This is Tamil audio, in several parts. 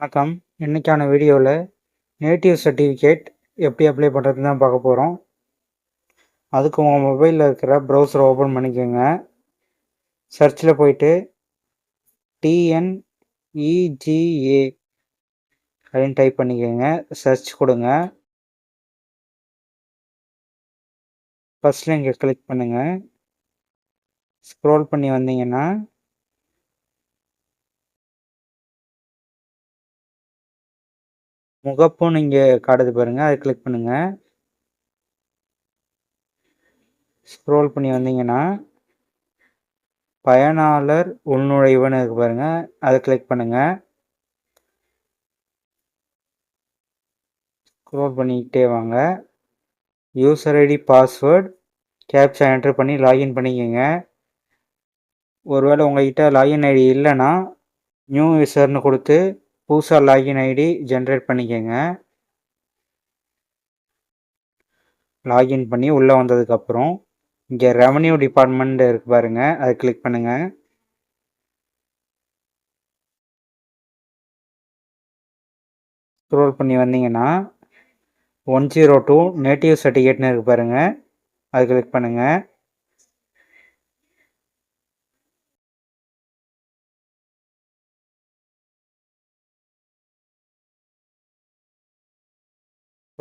வணக்கம். இன்னைக்கான வீடியோவில் நேட்டிவ் சர்டிஃபிகேட் எப்படி அப்ளை பண்ணுறதுன்னு தான் பார்க்க போகிறோம். அதுக்கு உங்கள் மொபைலில் இருக்கிற ப்ரௌசரை ஓப்பன் பண்ணிக்கோங்க. சர்ச்சில் போயிட்டு TNEGA அப்படின்னு டைப் பண்ணிக்கோங்க. சர்ச் கொடுங்க. ஃபஸ்ட்டில் இங்கே கிளிக் பண்ணுங்கள். ஸ்க்ரோல் பண்ணி வந்தீங்கன்னா முகப்புன்னு இங்கே காட்டுது பாருங்கள், அதை கிளிக் பண்ணுங்கள். ஸ்க்ரோல் பண்ணி வந்தீங்கன்னா பயனாளர் உள்நுழைவுன்னு இருக்கு பாருங்கள், அதை கிளிக் பண்ணுங்கள். ஸ்க்ரோல் பண்ணிக்கிட்டே வாங்க. User ID, password, captcha enter பண்ணி லாகின் பண்ணிக்கோங்க. ஒருவேளை உங்கள்கிட்ட லாகின் ஐடி இல்லைன்னா நியூ யூசர்னு கொடுத்து புதுசாக லாகின் ஐடி ஜென்ரேட் பண்ணிக்கோங்க. லாகின் பண்ணி உள்ளே வந்ததுக்கப்புறம் இங்கே ரெவன்யூ டிபார்ட்மெண்ட் இருக்கு பாருங்கள், அதை கிளிக் பண்ணுங்கள். ஸ்க்ரோல் பண்ணி வந்தீங்கன்னா 102 நேட்டிவ் சர்டிஃபிகேட்னு இருக்கு பாருங்கள், அதை கிளிக் பண்ணுங்கள்.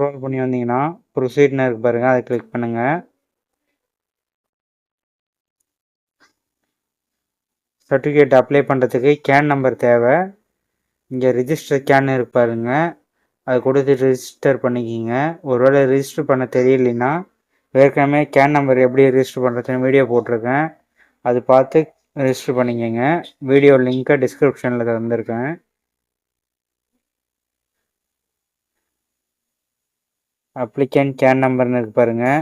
ஸ்க்ரோல் பண்ணி வந்தீங்கன்னா ப்ரொசீட்னு இருக்கு பாருங்கள், அதை கிளிக் பண்ணுங்கள். சர்டிஃபிகேட் அப்ளை பண்ணுறதுக்கு கேன் நம்பர் தேவை. இங்கே ரிஜிஸ்டர் கேன் இருக்கு பாருங்க, அதை கொடுத்து ரிஜிஸ்டர் பண்ணிக்கிங்க. ஒருவேளை ரிஜிஸ்டர் பண்ண தெரியலைன்னா ஏற்கனவே கேன் நம்பர் எப்படி ரிஜிஸ்டர் பண்ணுறதுன்னு வீடியோ போட்டிருக்கேன், அது பார்த்து ரிஜிஸ்டர் பண்ணிக்கோங்க. வீடியோ லிங்க்கை டிஸ்கிரிப்ஷனில் தந்திருக்கேன். அப்ளிகேண்ட் கேன் நம்பர்னு இருக்கு பாருங்கள்,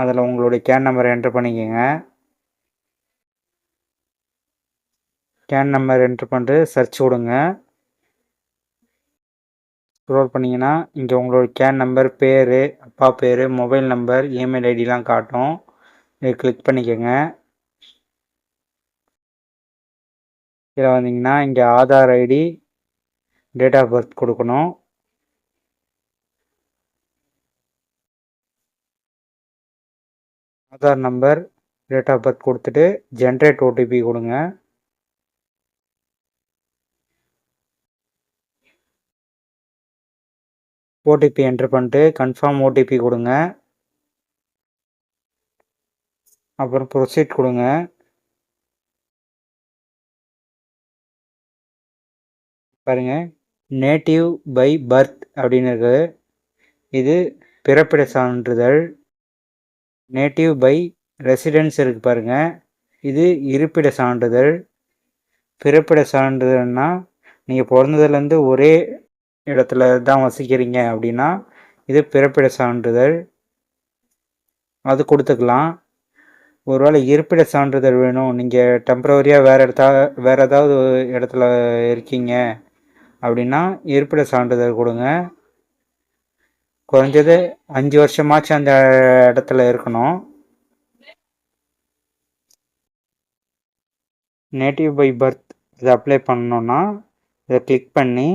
அதில் உங்களுடைய கேன் நம்பரை என்ட்ரு பண்ணிக்கோங்க. கேன் நம்பர் என்ட்ரு பண்ணிட்டு சர்ச் கொடுங்க. ஸ்க்ரோல் பண்ணிங்கன்னா இங்கே உங்களோட கேன் நம்பர், பேர், அப்பா பேர், மொபைல் நம்பர், இமெயில் ஐடிலாம் காட்டும். இதை கிளிக் பண்ணிக்கோங்க. இதில் வந்தீங்கன்னா இங்கே Aadhaar ID, date of birth கொடுக்கணும். Aadhaar number, date of birth கொடுத்துட்டு ஜென்ரேட் ஓடிபி கொடுங்க. ஓடிபி என்ட்ரு பண்ணிட்டு கன்ஃபார்ம் ஓடிபி கொடுங்க. அப்புறம் ப்ரொசீட் கொடுங்க. பாருங்கள், நேட்டிவ் பை பர்த் அப்படின்னு இருக்குது. இது பிறப்பிட சான்றிதழ். நேட்டிவ் பை ரெசிடென்ஸ் இருக்குது பாருங்கள், இது இருப்பிட சான்றிதழ். பிறப்பிட சான்றிதழ்னா நீங்கள் பிறந்ததுலேருந்து ஒரே இடத்துல தான் வசிக்கிறீங்க அப்படின்னா இது பிறப்பிட சான்றிதழ், அது கொடுத்துக்கலாம். ஒருவேளை இருப்பிட சான்றிதழ் வேணும், நீங்கள் டெம்பரவரியாக வேறு ஏதாவது இடத்துல இருக்கீங்க அப்படின்னா இருப்பிட சான்றிதழ் கொடுங்க. குறைஞ்சது 5 வருஷமாச்சும் அந்த இடத்துல இருக்கணும். நேட்டிவ் பை பர்த் இதை அப்ளை பண்ணணுன்னா இதை கிளிக் பண்ணி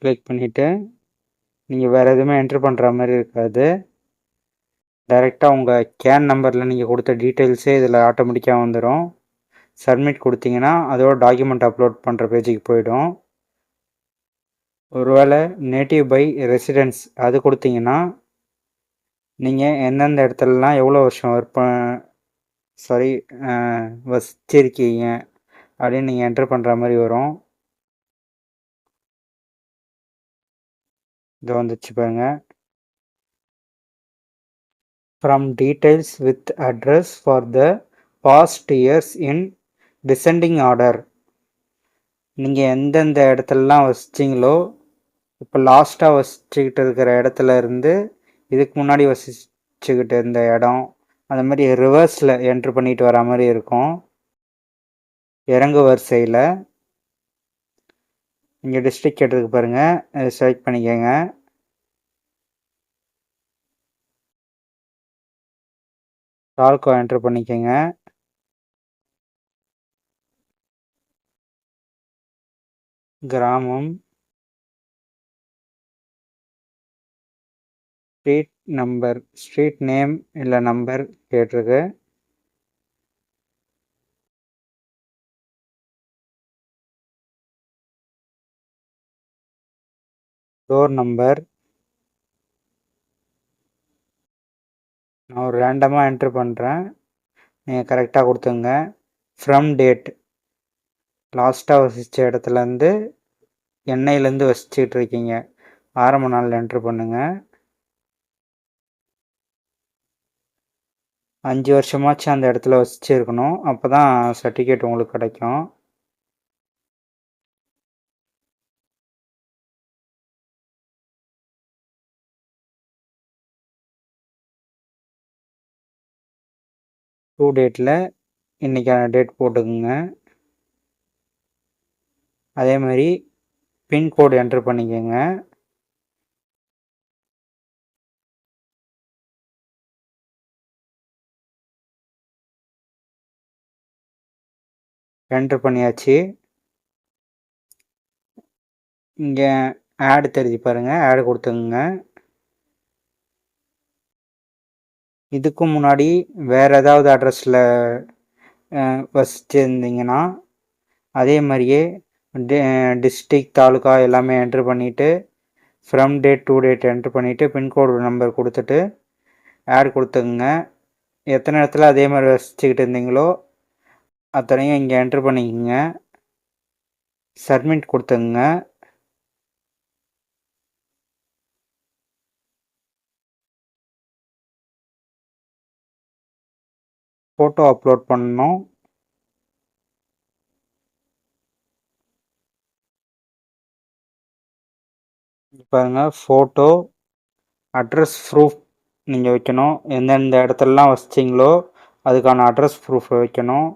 கிளிக் பண்ணிவிட்டு நீங்கள் வேறு எதுவுமே என்ட்ரு பண்ணுற மாதிரி இருக்காது. டைரெக்டாக உங்கள் கேன் நம்பரில் நீங்கள் கொடுத்த டீட்டெயில்ஸே இதில் ஆட்டோமேட்டிக்காக வந்துடும். சப்மிட் கொடுத்தீங்கன்னா அதோட டாக்குமெண்ட் அப்லோட் பண்ணுற பேஜுக்கு போயிடும். ஒருவேளை நேட்டிவ் பை ரெசிடென்ஸ் அது கொடுத்தீங்கன்னா நீங்கள் எந்தெந்த இடத்துலலாம் எவ்வளோ வருஷம் வசிச்சிருக்கீங்க அப்படின்னு நீங்கள் என்ட்ரு பண்ணுற மாதிரி வரும். இது வந்துச்சு பாருங்க. From details with address for the past years in descending order. நீங்கள் எந்தெந்த இடத்துலலாம் வசிச்சிங்களோ, இப்போ லாஸ்ட்டாக வசிச்சுக்கிட்டு இருக்கிற இடத்துல இருந்து இதுக்கு முன்னாடி வசிச்சுக்கிட்டு இருந்த இடம், அந்த மாதிரி ரிவர்ஸில் என்ட்ரு பண்ணிட்டு வர மாதிரி இருக்கும். இறங்கு வரிசையில் இங்கே டிஸ்ட்ரிக்ட் கேட்டிருக்கு பாருங்கள், அதை செலக்ட் பண்ணிக்கோங்க. தாலுக்கா என்ட்ரு பண்ணிக்கோங்க. கிராமம், ஸ்ட்ரீட் நேம் இல்லை நம்பர் கேட்டிருக்கு. டோர் நம்பர் நான் ஒரு ரேண்டமாக என்ட்ரு பண்ணுறேன், நீங்கள் கரெக்டாக கொடுத்துங்க. ஃப்ரம் டேட் லாஸ்ட்டாக வசித்த இடத்துலேருந்து எண்ணெயிலேருந்து வசிச்சுட்டு இருக்கீங்க, ஆரம்ப நாள் என்ட்ரு பண்ணுங்கள். 5 வருஷமாச்சும் அந்த இடத்துல வசிச்சிருக்கணும், அப்போ தான் சர்டிஃபிகேட் உங்களுக்கு கிடைக்கும். டூ டேட்டில் இன்றைக்கான டேட் போட்டுக்குங்க. அதே மாதிரி பின்கோடு என்ட்ரு பண்ணிக்கோங்க. என்ட்ரு பண்ணியாச்சு. இங்கே ஆடு தெரிஞ்சு பாருங்கள், ஆடு கொடுத்துக்குங்க. இதுக்கு முன்னாடி வேறு ஏதாவது அட்ரஸில் வசிச்சிருந்தீங்கன்னா அதே மாதிரியே டிஸ்ட்ரிக், தாலுக்கா எல்லாமே என்ட்ரு பண்ணிவிட்டு from date to date enter பண்ணிவிட்டு பின்கோடு நம்பர் கொடுத்துட்டு ஆட் கொடுத்துக்குங்க. எத்தனை இடத்துல அதே மாதிரி வசிச்சுக்கிட்டு இருந்தீங்களோ அத்தனையும் இங்கே என்ட்ரு பண்ணிக்கோங்க. சப்மிட் கொடுத்துங்க. ஃபோட்டோ அப்லோட் பண்ணணும். பாருங்கள், ஃபோட்டோ, அட்ரஸ் ப்ரூஃப் நீங்கள் வைக்கணும். எந்தெந்த இடத்துலலாம் வசிச்சிங்களோ அதுக்கான அட்ரஸ் ப்ரூஃப் வைக்கணும்.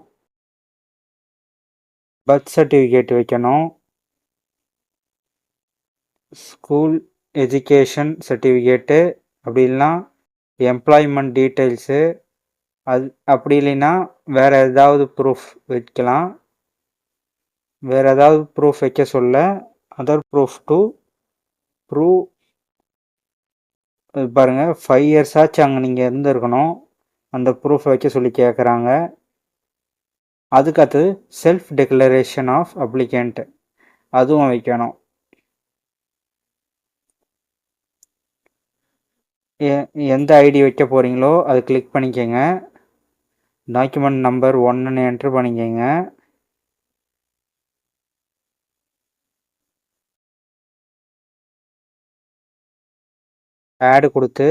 பர்த் சர்டிஃபிகேட் வைக்கணும். ஸ்கூல் எஜுகேஷன் சர்டிஃபிகேட்டு, அப்படி இல்லைனா எம்ப்ளாய்மெண்ட் டீட்டெயில்ஸு, அது அப்படி இல்லைன்னா வேறு ஏதாவது ப்ரூஃப் வைக்கலாம். வேறு ஏதாவது ப்ரூஃப் வைக்க சொல்ல அதர் ப்ரூஃப் டு ப்ரூவ் பாருங்கள், 5 இயர்ஸ் ஆச்சு அங்கே நீங்கள் இருந்துருக்கணும், அந்த ப்ரூஃப் வைக்க சொல்லி கேட்குறாங்க. அதுக்கடுத்து செல்ஃப் டிக்ளரேஷன் ஆஃப் அப்ளிகண்ட், அதுவும் வைக்கணும். எந்த ஐடி வைக்க போகிறீங்களோ அது கிளிக் பண்ணிக்கோங்க. டாக்குமெண்ட் நம்பர் 1ன்னு என்ட்ரு பண்ணிக்கோங்க. ஆடு கொடுத்து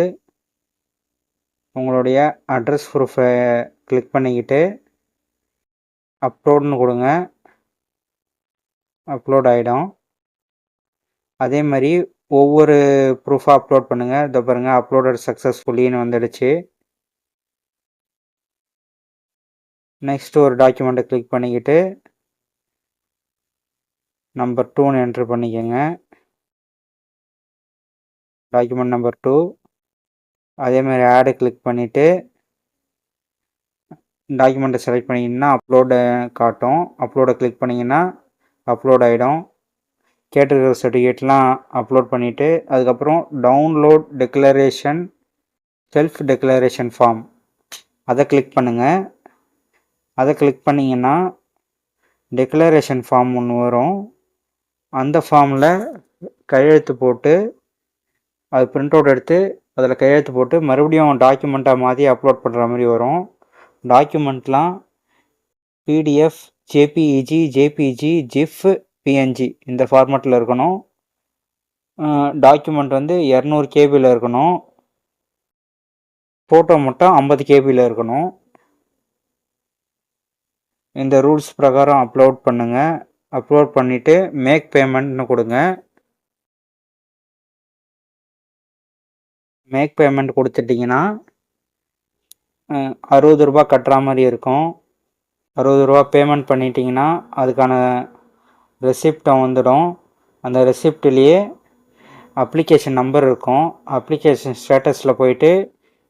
உங்களுடைய அட்ரஸ் ப்ரூஃபை கிளிக் பண்ணிக்கிட்டு அப்லோடுன்னு கொடுங்க. அப்லோட் ஆகிடும். அதே மாதிரி ஒவ்வொரு ப்ரூஃபாக அப்லோட் பண்ணுங்கள். இதை பாருங்கள், அப்லோடட் சக்ஸஸ்ஃபுல்லின்னு வந்துடுச்சு. நெக்ஸ்ட் ஒரு டாக்குமெண்ட்டை கிளிக் பண்ணிக்கிட்டு நம்பர் 2ன்னு என்ட்ரு பண்ணிக்கோங்க. Document number 2. அதே மாதிரி ஆடு கிளிக் பண்ணிவிட்டு டாக்குமெண்ட்டை செலக்ட் பண்ணிங்கன்னா அப்லோடு காட்டும். அப்லோடை கிளிக் பண்ணிங்கன்னா அப்லோட் ஆகிடும். கேட்டிருக்கிற சர்டிஃபிகேட்லாம் அப்லோட் பண்ணிவிட்டு அதுக்கப்புறம் download declaration self declaration form, அதை கிளிக் பண்ணுங்கள். அதை கிளிக் பண்ணிங்கன்னா டிக்ளரேஷன் ஃபார்ம் ஒன்று வரும். அந்த ஃபார்மில் கையெழுத்து போட்டு அது பிரிண்ட் அவுட் எடுத்து அதில் கையெழுத்து போட்டு மறுபடியும் டாக்குமெண்ட்டாக மாற்றி அப்லோட் பண்ணுற மாதிரி வரும். டாக்குமெண்ட்லாம் பிடிஎஃப், ஜேபிஇஜி, ஜிஃப், பிஎன்ஜி இந்த ஃபார்மேட்டில் இருக்கணும். டாக்குமெண்ட் வந்து 200 கேபியில் இருக்கணும். ஃபோட்டோ மட்டும் 50 கேபியில் இருக்கணும். இந்த ரூல்ஸ் பிரகாரம் அப்லோட் பண்ணுங்கள். அப்லோட் பண்ணிவிட்டு மேக் பேமெண்ட்னு கொடுங்க. மேக் பேமெண்ட் கொடுத்துட்டிங்கன்னா 60 ரூபா கட்டுற மாதிரி இருக்கும். 60 ரூபா பேமெண்ட் பண்ணிட்டீங்கன்னா அதுக்கான ரெசிப்டை வந்துடும். அந்த ரெசிப்ட்லேயே அப்ளிகேஷன் நம்பர் இருக்கும். அப்ளிகேஷன் ஸ்டேட்டஸில் போயிட்டு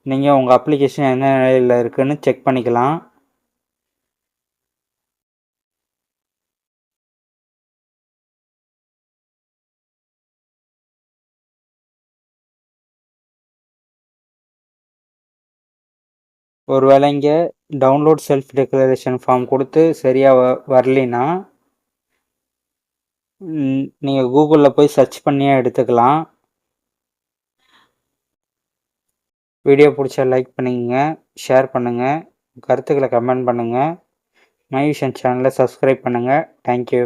நீங்கள் உங்கள் அப்ளிகேஷன் என்ன நிலையில் இருக்குதுன்னு செக் பண்ணிக்கலாம். ஒருவேளை இங்கே டவுன்லோட் செல்ஃப் டிக்ளரேஷன் ஃபார்ம் கொடுத்து சரியாக வரலினா நீங்கள் கூகுளில் போய் சர்ச் பண்ணியே எடுத்துக்கலாம். வீடியோ பிடிச்சா லைக் பண்ணிக்கங்க, ஷேர் பண்ணுங்கள், கருத்துக்களை கமெண்ட் பண்ணுங்கள். மை விஷன் சேனலை சப்ஸ்கிரைப் பண்ணுங்கள். தேங்க்யூ.